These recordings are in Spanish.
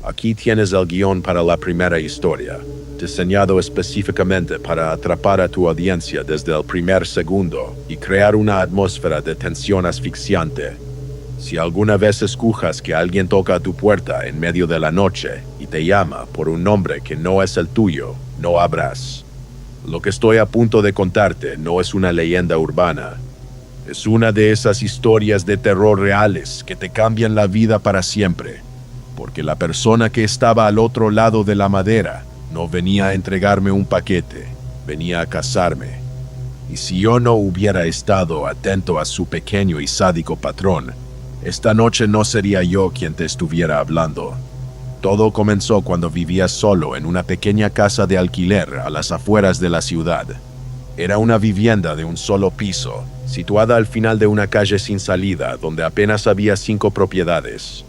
Aquí tienes el guión para la primera historia, diseñado específicamente para atrapar a tu audiencia desde el primer segundo y crear una atmósfera de tensión asfixiante. Si alguna vez escuchas que alguien toca a tu puerta en medio de la noche y te llama por un nombre que no es el tuyo, no abras. Lo que estoy a punto de contarte no es una leyenda urbana. Es una de esas historias de terror reales que te cambian la vida para siempre. Porque la persona que estaba al otro lado de la madera no venía a entregarme un paquete, venía a cazarme. Y si yo no hubiera estado atento a su pequeño y sádico patrón, esta noche no sería yo quien te estuviera hablando. Todo comenzó cuando vivía solo en una pequeña casa de alquiler a las afueras de la ciudad. Era una vivienda de un solo piso, situada al final de una calle sin salida donde apenas había 5 propiedades.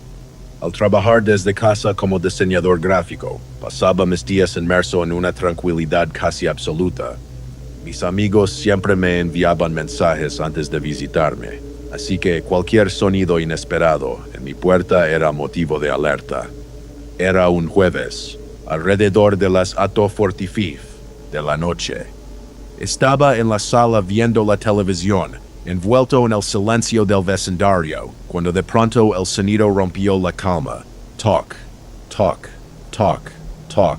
Al trabajar desde casa como diseñador gráfico, pasaba mis días inmerso en una tranquilidad casi absoluta. Mis amigos siempre me enviaban mensajes antes de visitarme, así que cualquier sonido inesperado en mi puerta era motivo de alerta. Era un jueves, alrededor de las 8:45 de la noche. Estaba en la sala viendo la televisión, envuelto en el silencio del vecindario, cuando de pronto el sonido rompió la calma. Toc, toc, toc, toc.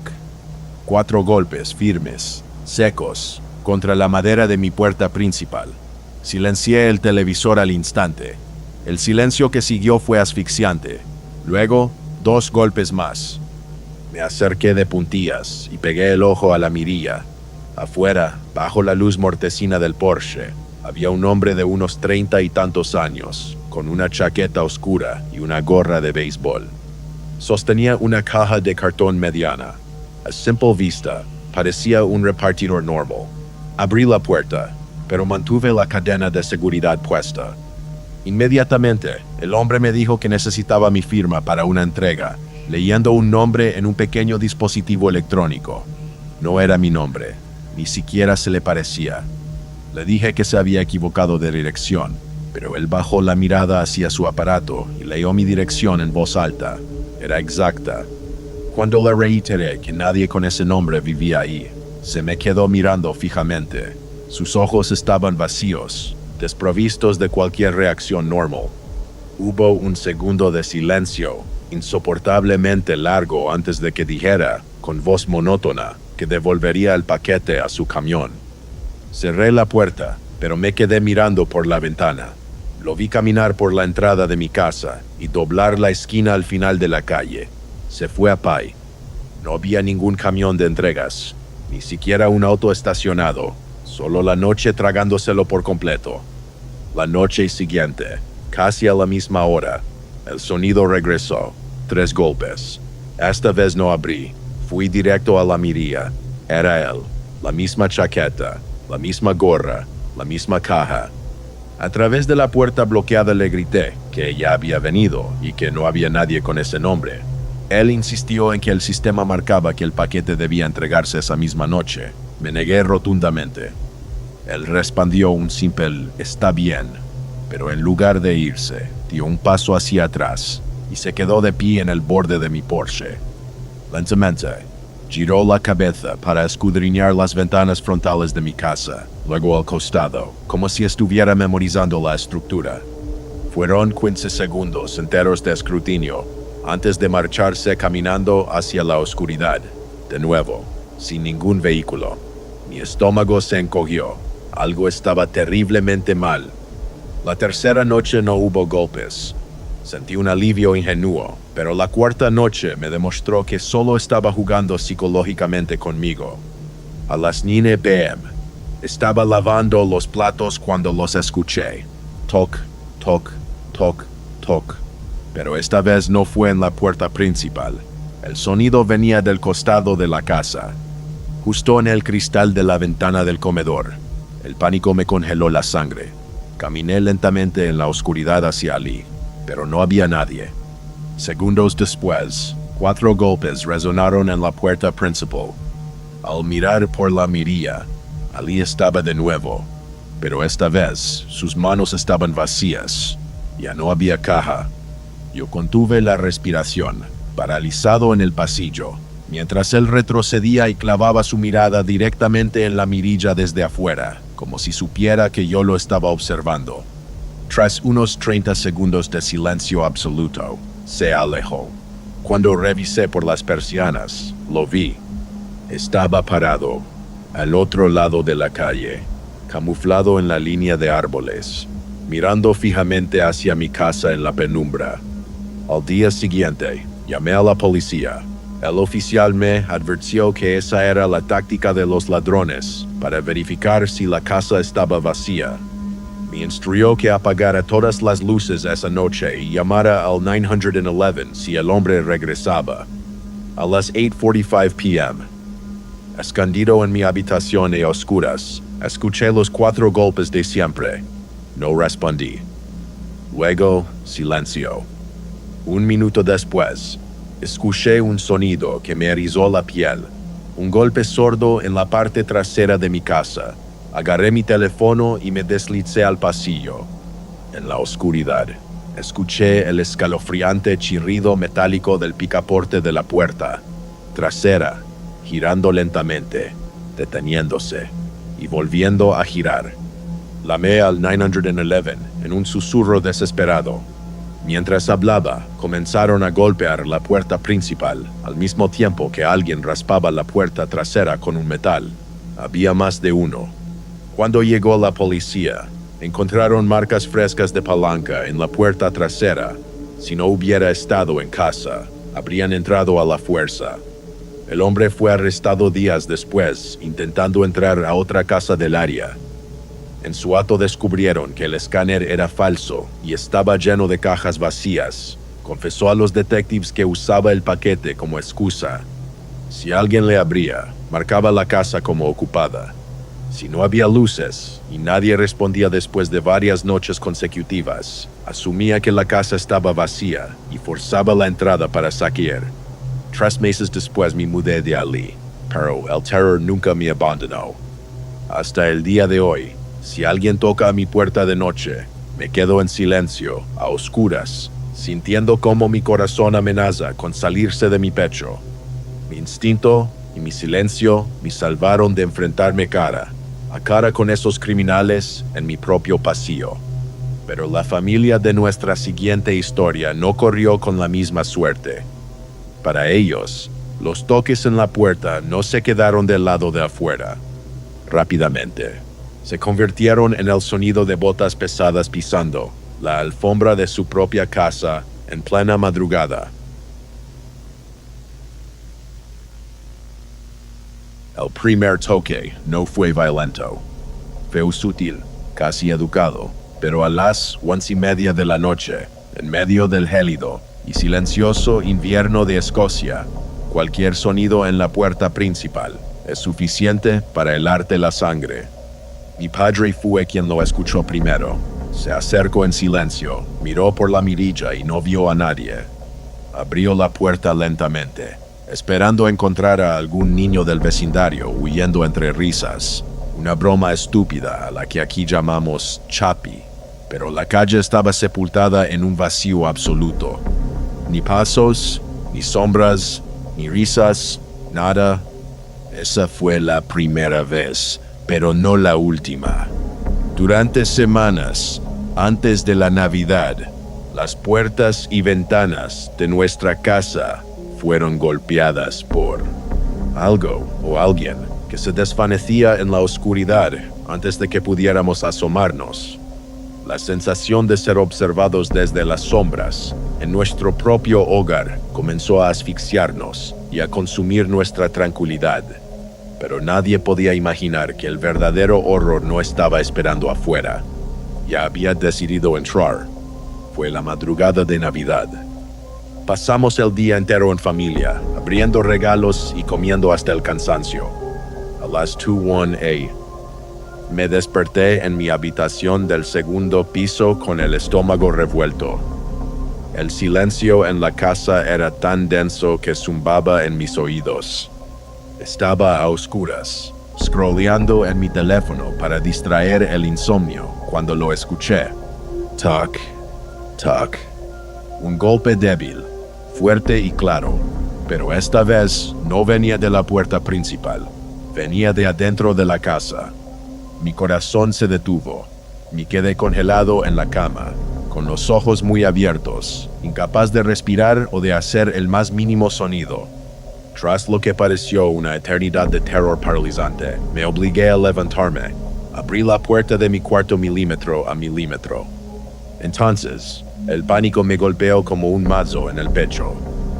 4 golpes firmes, secos, contra la madera de mi puerta principal. Silencié el televisor al instante. El silencio que siguió fue asfixiante. Luego, 2 golpes más. Me acerqué de puntillas y pegué el ojo a la mirilla. Afuera, bajo la luz mortecina del Porsche, había un hombre de unos 30 y tantos años, con una chaqueta oscura y una gorra de béisbol. Sostenía una caja de cartón mediana. A simple vista, parecía un repartidor normal. Abrí la puerta, pero mantuve la cadena de seguridad puesta. Inmediatamente, el hombre me dijo que necesitaba mi firma para una entrega, leyendo un nombre en un pequeño dispositivo electrónico. No era mi nombre, ni siquiera se le parecía. Le dije que se había equivocado de dirección, pero él bajó la mirada hacia su aparato y leyó mi dirección en voz alta. Era exacta. Cuando le reiteré que nadie con ese nombre vivía ahí, se me quedó mirando fijamente. Sus ojos estaban vacíos, desprovistos de cualquier reacción normal. Hubo un segundo de silencio, insoportablemente largo antes de que dijera, con voz monótona, que devolvería el paquete a su camión. Cerré la puerta, pero me quedé mirando por la ventana. Lo vi caminar por la entrada de mi casa y doblar la esquina al final de la calle. Se fue a pie. No había ningún camión de entregas, ni siquiera un auto estacionado, solo la noche tragándoselo por completo. La noche siguiente, casi a la misma hora, el sonido regresó. 3 golpes. Esta vez no abrí. Fui directo a la mirilla. Era él. La misma chaqueta, la misma gorra, la misma caja. A través de la puerta bloqueada le grité que ya había venido y que no había nadie con ese nombre. Él insistió en que el sistema marcaba que el paquete debía entregarse esa misma noche. Me negué rotundamente. Él respondió un simple «está bien», pero en lugar de irse, dio un paso hacia atrás y se quedó de pie en el borde de mi Porsche. Lentamente, giró la cabeza para escudriñar las ventanas frontales de mi casa, luego al costado, como si estuviera memorizando la estructura. Fueron 15 segundos enteros de escrutinio, antes de marcharse caminando hacia la oscuridad. De nuevo, sin ningún vehículo. Mi estómago se encogió. Algo estaba terriblemente mal. La tercera noche no hubo golpes. Sentí un alivio ingenuo, pero la cuarta noche me demostró que solo estaba jugando psicológicamente conmigo. A las 9 p.m. estaba lavando los platos cuando los escuché. Toc, toc, toc, toc. Pero esta vez no fue en la puerta principal. El sonido venía del costado de la casa, justo en el cristal de la ventana del comedor. El pánico me congeló la sangre. Caminé lentamente en la oscuridad hacia allí, pero no había nadie. Segundos después, 4 golpes resonaron en la puerta principal. Al mirar por la mirilla, allí estaba de nuevo, pero esta vez sus manos estaban vacías. Ya no había caja. Yo contuve la respiración, paralizado en el pasillo, mientras él retrocedía y clavaba su mirada directamente en la mirilla desde afuera, como si supiera que yo lo estaba observando. Tras unos 30 segundos de silencio absoluto, se alejó. Cuando revisé por las persianas, lo vi. Estaba parado, al otro lado de la calle, camuflado en la línea de árboles, mirando fijamente hacia mi casa en la penumbra. Al día siguiente, llamé a la policía. El oficial me advirtió que esa era la táctica de los ladrones para verificar si la casa estaba vacía. Me instruyó que apagara todas las luces esa noche y llamara al 911 si el hombre regresaba. A las 8:45 p.m., escondido en mi habitación a oscuras, escuché los 4 golpes de siempre. No respondí. Luego, silencio. 1 minuto después, escuché un sonido que me erizó la piel. Un golpe sordo en la parte trasera de mi casa. Agarré mi teléfono y me deslicé al pasillo. En la oscuridad, escuché el escalofriante chirrido metálico del picaporte de la puerta trasera, girando lentamente, deteniéndose y volviendo a girar. Llamé al 911 en un susurro desesperado. Mientras hablaba, comenzaron a golpear la puerta principal, al mismo tiempo que alguien raspaba la puerta trasera con un metal. Había más de uno. Cuando llegó la policía, encontraron marcas frescas de palanca en la puerta trasera. Si no hubiera estado en casa, habrían entrado a la fuerza. El hombre fue arrestado días después, intentando entrar a otra casa del área. En su acto descubrieron que el escáner era falso y estaba lleno de cajas vacías. Confesó a los detectives que usaba el paquete como excusa. Si alguien le abría, marcaba la casa como ocupada. Si no había luces y nadie respondía después de varias noches consecutivas, asumía que la casa estaba vacía y forzaba la entrada para saquear. 3 meses después me mudé de allí, pero el terror nunca me abandonó. Hasta el día de hoy, si alguien toca a mi puerta de noche, me quedo en silencio, a oscuras, sintiendo cómo mi corazón amenaza con salirse de mi pecho. Mi instinto y mi silencio me salvaron de enfrentarme cara a cara con esos criminales en mi propio pasillo. Pero la familia de nuestra siguiente historia no corrió con la misma suerte. Para ellos, los toques en la puerta no se quedaron del lado de afuera. Rápidamente, se convirtieron en el sonido de botas pesadas pisando la alfombra de su propia casa en plena madrugada. El primer toque no fue violento. Fue sutil, casi educado, pero a las 11:30 de la noche, en medio del gélido y silencioso invierno de Escocia, cualquier sonido en la puerta principal es suficiente para helarte la sangre. Mi padre fue quien lo escuchó primero. Se acercó en silencio, miró por la mirilla y no vio a nadie. Abrió la puerta lentamente, esperando encontrar a algún niño del vecindario huyendo entre risas. Una broma estúpida a la que aquí llamamos chapi. Pero la calle estaba sepultada en un vacío absoluto. Ni pasos, ni sombras, ni risas, nada. Esa fue la primera vez, pero no la última. Durante semanas, antes de la Navidad, las puertas y ventanas de nuestra casa fueron golpeadas por algo o alguien que se desvanecía en la oscuridad antes de que pudiéramos asomarnos. La sensación de ser observados desde las sombras en nuestro propio hogar comenzó a asfixiarnos y a consumir nuestra tranquilidad. Pero nadie podía imaginar que el verdadero horror no estaba esperando afuera. Ya había decidido entrar. Fue la madrugada de Navidad. Pasamos el día entero en familia, abriendo regalos y comiendo hasta el cansancio. A las 2:01 a.m. me desperté en mi habitación del segundo piso con el estómago revuelto. El silencio en la casa era tan denso que zumbaba en mis oídos. Estaba a oscuras, scrolleando en mi teléfono para distraer el insomnio cuando lo escuché. Toc, toc. Un golpe débil, fuerte y claro, pero esta vez no venía de la puerta principal, venía de adentro de la casa. Mi corazón se detuvo. Me quedé congelado en la cama, con los ojos muy abiertos, incapaz de respirar o de hacer el más mínimo sonido. Tras lo que pareció una eternidad de terror paralizante, me obligué a levantarme. Abrí la puerta de mi cuarto milímetro a milímetro. Entonces, el pánico me golpeó como un mazo en el pecho.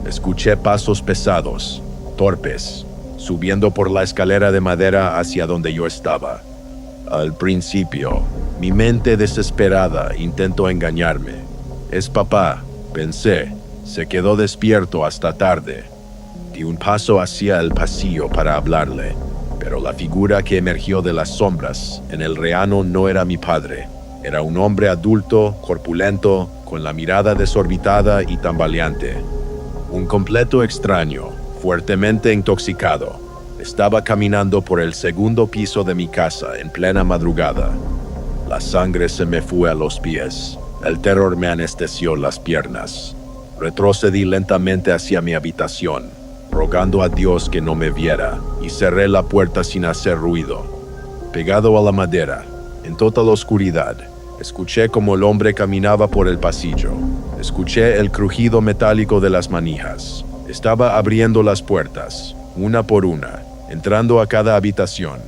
Escuché pasos pesados, torpes, subiendo por la escalera de madera hacia donde yo estaba. Al principio, mi mente desesperada intentó engañarme. Es papá, pensé. Se quedó despierto hasta tarde. Di un paso hacia el pasillo para hablarle, pero la figura que emergió de las sombras en el reano no era mi padre. Era un hombre adulto, corpulento, con la mirada desorbitada y tambaleante. Un completo extraño, fuertemente intoxicado. Estaba caminando por el segundo piso de mi casa en plena madrugada. La sangre se me fue a los pies. El terror me anestesió las piernas. Retrocedí lentamente hacia mi habitación, rogando a Dios que no me viera, y cerré la puerta sin hacer ruido. Pegado a la madera, en total oscuridad, escuché como el hombre caminaba por el pasillo. Escuché el crujido metálico de las manijas. Estaba abriendo las puertas, una por una, entrando a cada habitación.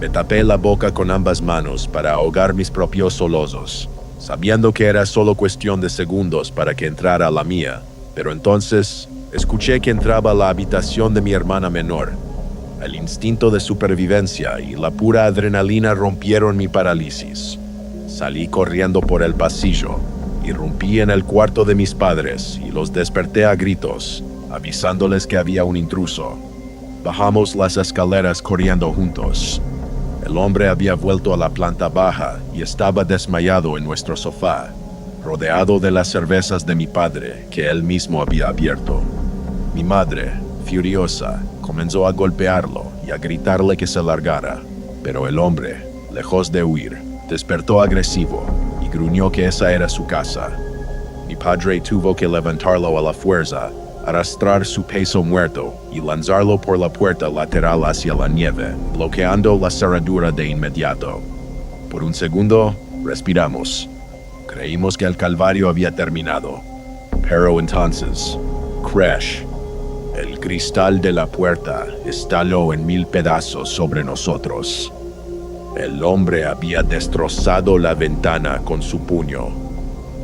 Me tapé la boca con ambas manos para ahogar mis propios sollozos, sabiendo que era solo cuestión de segundos para que entrara a la mía. Pero entonces, escuché que entraba a la habitación de mi hermana menor. El instinto de supervivencia y la pura adrenalina rompieron mi parálisis. Salí corriendo por el pasillo, irrumpí en el cuarto de mis padres y los desperté a gritos, avisándoles que había un intruso. Bajamos las escaleras corriendo juntos. El hombre había vuelto a la planta baja y estaba desmayado en nuestro sofá, rodeado de las cervezas de mi padre que él mismo había abierto. Mi madre, furiosa, comenzó a golpearlo y a gritarle que se largara, pero el hombre, lejos de huir, despertó agresivo y gruñó que esa era su casa. Mi padre tuvo que levantarlo a la fuerza, arrastrar su peso muerto y lanzarlo por la puerta lateral hacia la nieve, bloqueando la cerradura de inmediato. Por un segundo, respiramos. Creímos que el calvario había terminado. Pero entonces, crash. El cristal de la puerta estalló en 1000 pedazos sobre nosotros. El hombre había destrozado la ventana con su puño.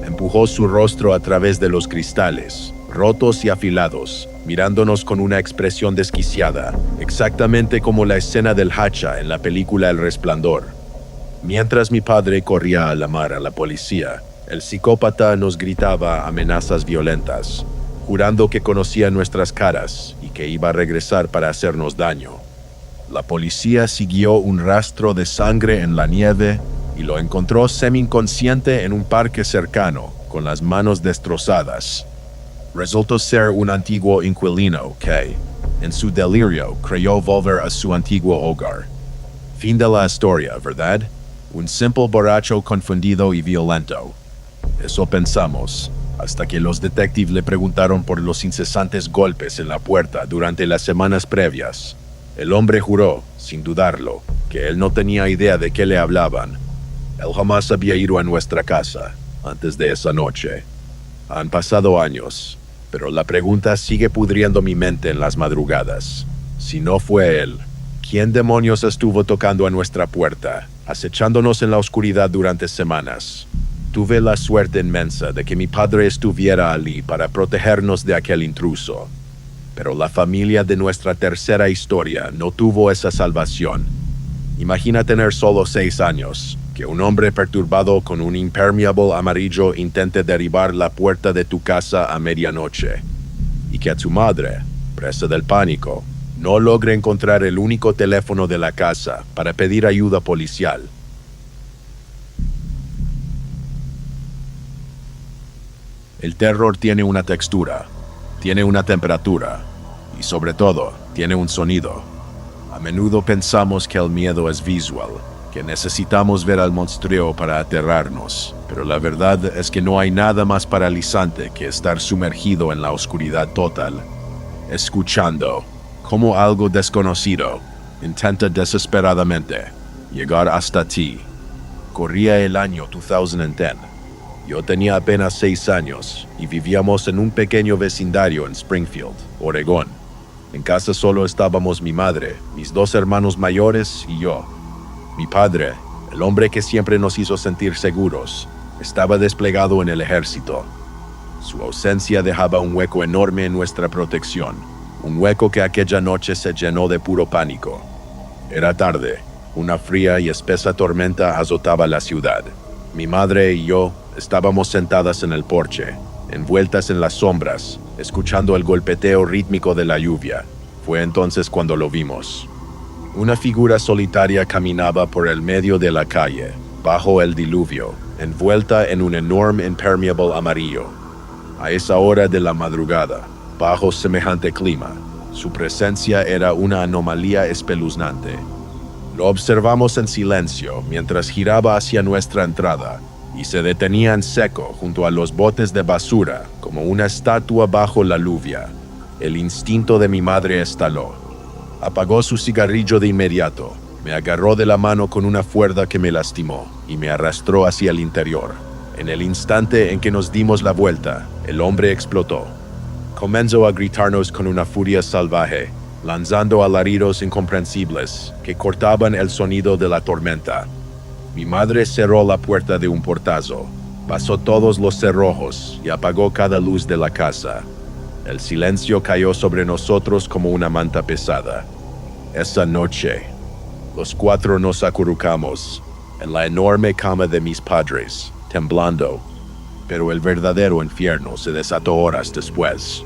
Empujó su rostro a través de los cristales, rotos y afilados, mirándonos con una expresión desquiciada, exactamente como la escena del hacha en la película El Resplandor. Mientras mi padre corría a llamar a la policía, el psicópata nos gritaba amenazas violentas, jurando que conocía nuestras caras y que iba a regresar para hacernos daño. La policía siguió un rastro de sangre en la nieve y lo encontró semi-inconsciente en un parque cercano, con las manos destrozadas. Resultó ser un antiguo inquilino que, en su delirio, creyó volver a su antiguo hogar. Fin de la historia, ¿verdad? Un simple borracho confundido y violento. Eso pensamos, hasta que los detectives le preguntaron por los incesantes golpes en la puerta durante las semanas previas. El hombre juró, sin dudarlo, que él no tenía idea de qué le hablaban. Él jamás había ido a nuestra casa antes de esa noche. Han pasado años, pero la pregunta sigue pudriendo mi mente en las madrugadas. Si no fue él, ¿quién demonios estuvo tocando a nuestra puerta, acechándonos en la oscuridad durante semanas? Tuve la suerte inmensa de que mi padre estuviera allí para protegernos de aquel intruso. Pero la familia de nuestra tercera historia no tuvo esa salvación. Imagina tener solo 6 años, que un hombre perturbado con un impermeable amarillo intente derribar la puerta de tu casa a medianoche, y que a tu madre, presa del pánico, no logre encontrar el único teléfono de la casa para pedir ayuda policial. El terror tiene una textura, tiene una temperatura y sobre todo tiene un sonido. A menudo pensamos que el miedo es visual, que necesitamos ver al monstruo para aterrarnos, pero la verdad es que no hay nada más paralizante que estar sumergido en la oscuridad total, escuchando cómo algo desconocido intenta desesperadamente llegar hasta ti. Corría el año 2010. Yo tenía apenas 6 años y vivíamos en un pequeño vecindario en Springfield, Oregón. En casa solo estábamos mi madre, mis 2 hermanos mayores y yo. Mi padre, el hombre que siempre nos hizo sentir seguros, estaba desplegado en el ejército. Su ausencia dejaba un hueco enorme en nuestra protección, un hueco que aquella noche se llenó de puro pánico. Era tarde, una fría y espesa tormenta azotaba la ciudad. Mi madre y yo estábamos sentadas en el porche, envueltas en las sombras, escuchando el golpeteo rítmico de la lluvia. Fue entonces cuando lo vimos. Una figura solitaria caminaba por el medio de la calle, bajo el diluvio, envuelta en un enorme impermeable amarillo. A esa hora de la madrugada, bajo semejante clima, su presencia era una anomalía espeluznante. Lo observamos en silencio mientras giraba hacia nuestra entrada y se detenía en seco junto a los botes de basura como una estatua bajo la lluvia. El instinto de mi madre estaló. Apagó su cigarrillo de inmediato, me agarró de la mano con una fuerza que me lastimó y me arrastró hacia el interior. En el instante en que nos dimos la vuelta, el hombre explotó. Comenzó a gritarnos con una furia salvaje, lanzando alaridos incomprensibles que cortaban el sonido de la tormenta. Mi madre cerró la puerta de un portazo, pasó todos los cerrojos y apagó cada luz de la casa. El silencio cayó sobre nosotros como una manta pesada. Esa noche, los 4 nos acurrucamos en la enorme cama de mis padres, temblando, pero el verdadero infierno se desató horas después.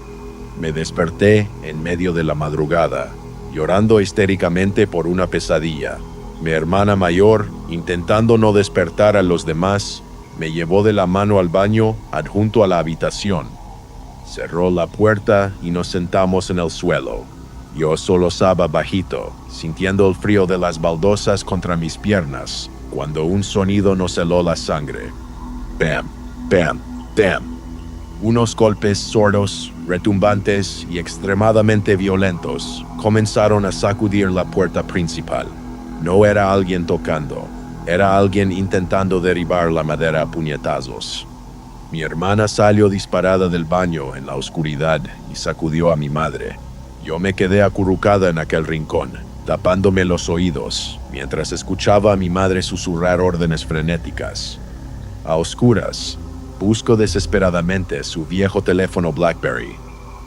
Me desperté en medio de la madrugada, llorando histéricamente por una pesadilla. Mi hermana mayor, intentando no despertar a los demás, me llevó de la mano al baño adjunto a la habitación. Cerró la puerta y nos sentamos en el suelo. Yo solozaba bajito, sintiendo el frío de las baldosas contra mis piernas, cuando un sonido nos heló la sangre. Bam, bam, bam. Unos golpes sordos, retumbantes y extremadamente violentos comenzaron a sacudir la puerta principal. No era alguien tocando, era alguien intentando derribar la madera a puñetazos. Mi hermana salió disparada del baño en la oscuridad y sacudió a mi madre. Yo me quedé acurrucada en aquel rincón, tapándome los oídos, mientras escuchaba a mi madre susurrar órdenes frenéticas. A oscuras, busco desesperadamente su viejo teléfono BlackBerry.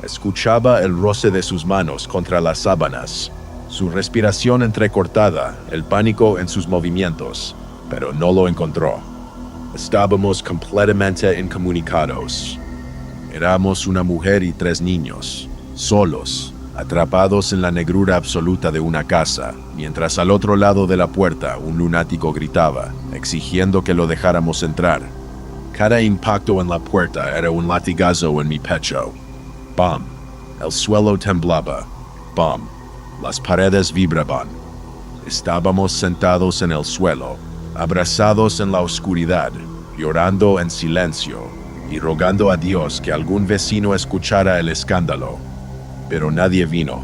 Escuchaba el roce de sus manos contra las sábanas, su respiración entrecortada, el pánico en sus movimientos, pero no lo encontró. Estábamos completamente incomunicados. Éramos una mujer y 3 niños, solos, atrapados en la negrura absoluta de una casa, mientras al otro lado de la puerta un lunático gritaba, exigiendo que lo dejáramos entrar. Cada impacto en la puerta era un latigazo en mi pecho. ¡Bam! El suelo temblaba. ¡Bam! Las paredes vibraban. Estábamos sentados en el suelo, abrazados en la oscuridad, llorando en silencio y rogando a Dios que algún vecino escuchara el escándalo. Pero nadie vino.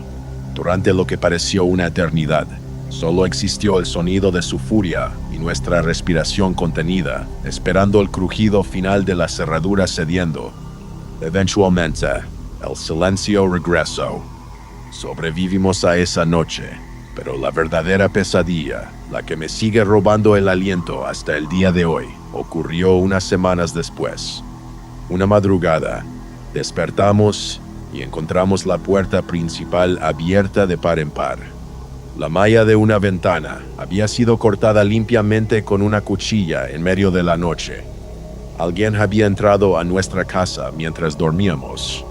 Durante lo que pareció una eternidad, solo existió el sonido de su furia y nuestra respiración contenida, esperando el crujido final de la cerradura cediendo. Eventualmente, el silencio regresó. Sobrevivimos a esa noche, pero la verdadera pesadilla, la que me sigue robando el aliento hasta el día de hoy, ocurrió unas semanas después. Una madrugada, despertamos y encontramos la puerta principal abierta de par en par. La malla de una ventana había sido cortada limpiamente con una cuchilla en medio de la noche. Alguien había entrado a nuestra casa mientras dormíamos.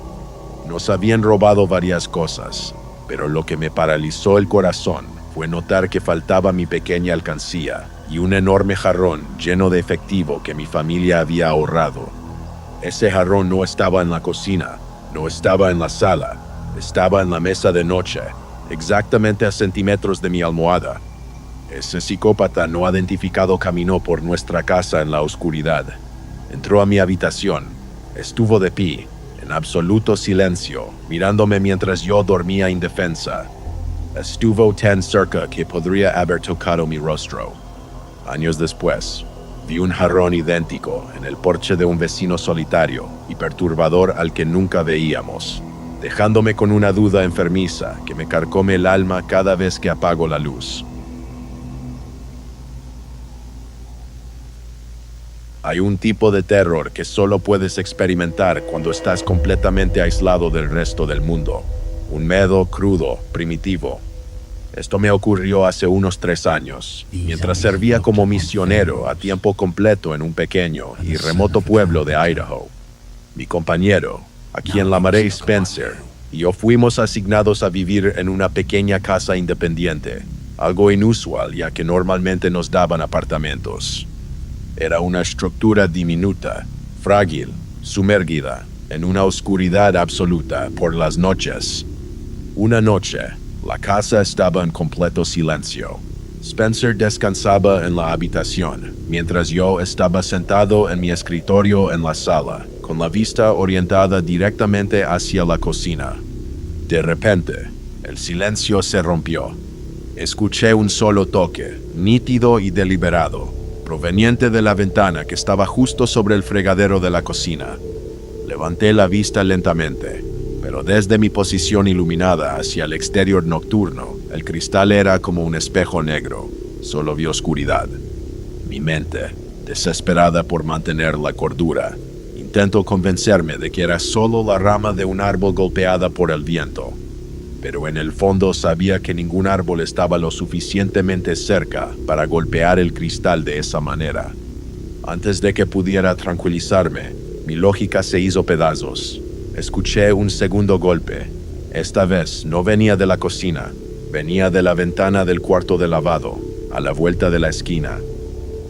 Nos habían robado varias cosas, pero lo que me paralizó el corazón fue notar que faltaba mi pequeña alcancía y un enorme jarrón lleno de efectivo que mi familia había ahorrado. Ese jarrón no estaba en la cocina, no estaba en la sala, estaba en la mesa de noche, exactamente a centímetros de mi almohada. Ese psicópata no identificado caminó por nuestra casa en la oscuridad. Entró a mi habitación. Estuvo de pie, en absoluto silencio, mirándome mientras yo dormía indefensa. Estuvo tan cerca que podría haber tocado mi rostro. Años después, vi un jarrón idéntico en el porche de un vecino solitario y perturbador al que nunca veíamos, dejándome con una duda enfermiza que me carcome el alma cada vez que apago la luz. Hay un tipo de terror que solo puedes experimentar cuando estás completamente aislado del resto del mundo. Un miedo crudo, primitivo. Esto me ocurrió hace unos 3 años, mientras servía como misionero a tiempo completo en un pequeño y remoto pueblo de Idaho. Mi compañero, a quien llamaré Spencer, y yo fuimos asignados a vivir en una pequeña casa independiente, algo inusual ya que normalmente nos daban apartamentos. Era una estructura diminuta, frágil, sumergida en una oscuridad absoluta por las noches. Una noche, la casa estaba en completo silencio. Spencer descansaba en la habitación, mientras yo estaba sentado en mi escritorio en la sala, con la vista orientada directamente hacia la cocina. De repente, el silencio se rompió. Escuché un solo toque, nítido y deliberado, proveniente de la ventana que estaba justo sobre el fregadero de la cocina. Levanté la vista lentamente, pero desde mi posición iluminada hacia el exterior nocturno, el cristal era como un espejo negro. Solo vi oscuridad. Mi mente, desesperada por mantener la cordura, intentó convencerme de que era solo la rama de un árbol golpeada por el viento. Pero en el fondo sabía que ningún árbol estaba lo suficientemente cerca para golpear el cristal de esa manera. Antes de que pudiera tranquilizarme, mi lógica se hizo pedazos. Escuché un segundo golpe. Esta vez no venía de la cocina, venía de la ventana del cuarto de lavado, a la vuelta de la esquina.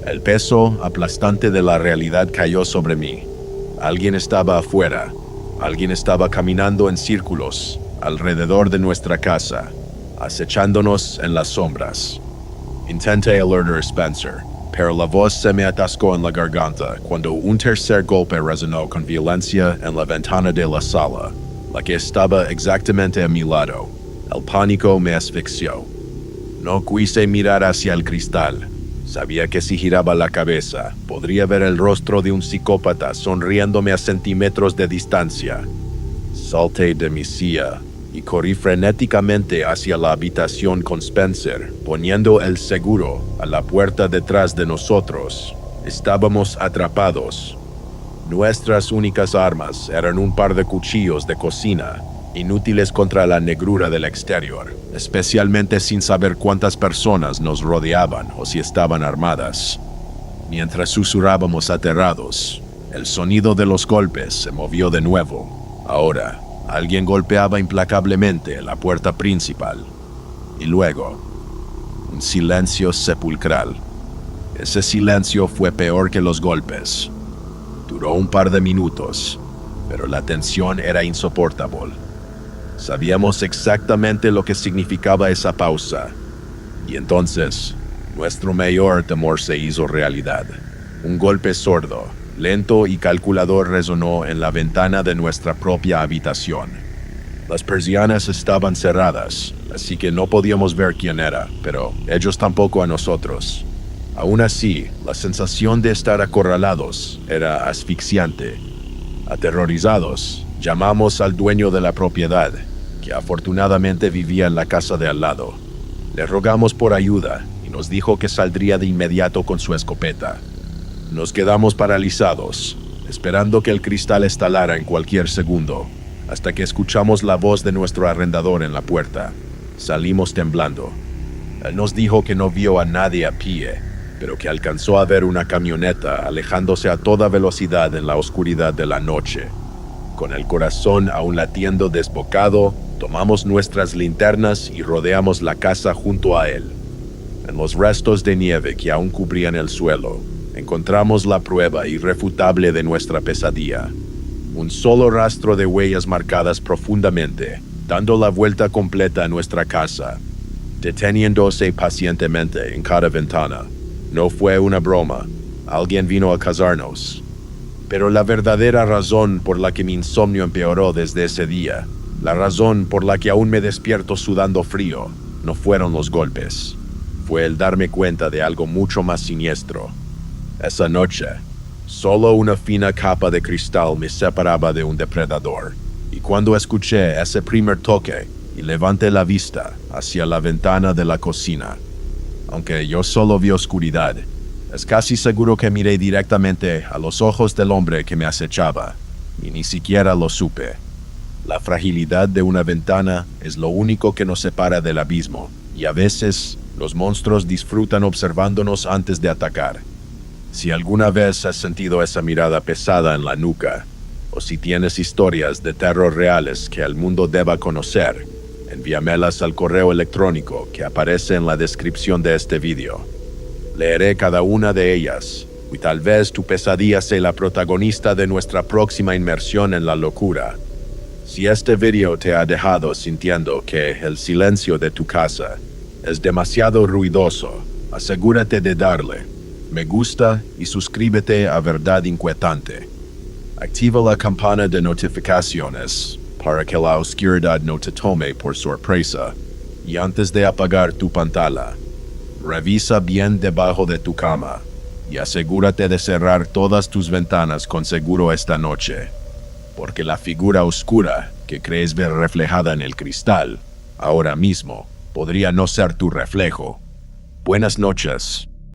El peso aplastante de la realidad cayó sobre mí. Alguien estaba afuera, alguien estaba caminando en círculos alrededor de nuestra casa, acechándonos en las sombras. Intenté alertar a Spencer, pero la voz se me atascó en la garganta cuando un tercer golpe resonó con violencia en la ventana de la sala, la que estaba exactamente a mi lado. El pánico me asfixió. No quise mirar hacia el cristal. Sabía que si giraba la cabeza, podría ver el rostro de un psicópata sonriéndome a centímetros de distancia. Salté de mi silla y corrí frenéticamente hacia la habitación con Spencer, poniendo el seguro a la puerta detrás de nosotros. Estábamos atrapados. Nuestras únicas armas eran un par de cuchillos de cocina, inútiles contra la negrura del exterior, especialmente sin saber cuántas personas nos rodeaban o si estaban armadas. Mientras susurrábamos aterrados, el sonido de los golpes se movió de nuevo. Ahora, alguien golpeaba implacablemente la puerta principal. Y luego, un silencio sepulcral. Ese silencio fue peor que los golpes. Duró un par de minutos, pero la tensión era insoportable. Sabíamos exactamente lo que significaba esa pausa. Y entonces, nuestro mayor temor se hizo realidad. Un golpe sordo, lento y calculador resonó en la ventana de nuestra propia habitación. Las persianas estaban cerradas, así que no podíamos ver quién era, pero ellos tampoco a nosotros. Aún así, la sensación de estar acorralados era asfixiante. Aterrorizados, llamamos al dueño de la propiedad, que afortunadamente vivía en la casa de al lado. Le rogamos por ayuda y nos dijo que saldría de inmediato con su escopeta. Nos quedamos paralizados, esperando que el cristal estalara en cualquier segundo, hasta que escuchamos la voz de nuestro arrendador en la puerta. Salimos temblando. Él nos dijo que no vio a nadie a pie, pero que alcanzó a ver una camioneta alejándose a toda velocidad en la oscuridad de la noche. Con el corazón aún latiendo desbocado, tomamos nuestras linternas y rodeamos la casa junto a él. En los restos de nieve que aún cubrían el suelo, encontramos la prueba irrefutable de nuestra pesadilla. Un solo rastro de huellas marcadas profundamente, dando la vuelta completa a nuestra casa. deteniéndose pacientemente en cada ventana. No fue una broma. Alguien vino a cazarnos. Pero la verdadera razón por la que mi insomnio empeoró desde ese día, la razón por la que aún me despierto sudando frío, no fueron los golpes. Fue el darme cuenta de algo mucho más siniestro. Esa noche, solo una fina capa de cristal me separaba de un depredador. Y cuando escuché ese primer toque y levanté la vista hacia la ventana de la cocina, aunque yo solo vi oscuridad, es casi seguro que miré directamente a los ojos del hombre que me acechaba, y ni siquiera lo supe. La fragilidad de una ventana es lo único que nos separa del abismo, y a veces los monstruos disfrutan observándonos antes de atacar. Si alguna vez has sentido esa mirada pesada en la nuca, o si tienes historias de terror reales que el mundo deba conocer, envíamelas al correo electrónico que aparece en la descripción de este video. Leeré cada una de ellas, y tal vez tu pesadilla sea la protagonista de nuestra próxima inmersión en la locura. Si este video te ha dejado sintiendo que el silencio de tu casa es demasiado ruidoso, asegúrate de darle me gusta y suscríbete a Verdad Inquietante. Activa la campana de notificaciones para que la oscuridad no te tome por sorpresa. Y antes de apagar tu pantalla, revisa bien debajo de tu cama y asegúrate de cerrar todas tus ventanas con seguro esta noche, porque la figura oscura que crees ver reflejada en el cristal, ahora mismo, podría no ser tu reflejo. Buenas noches.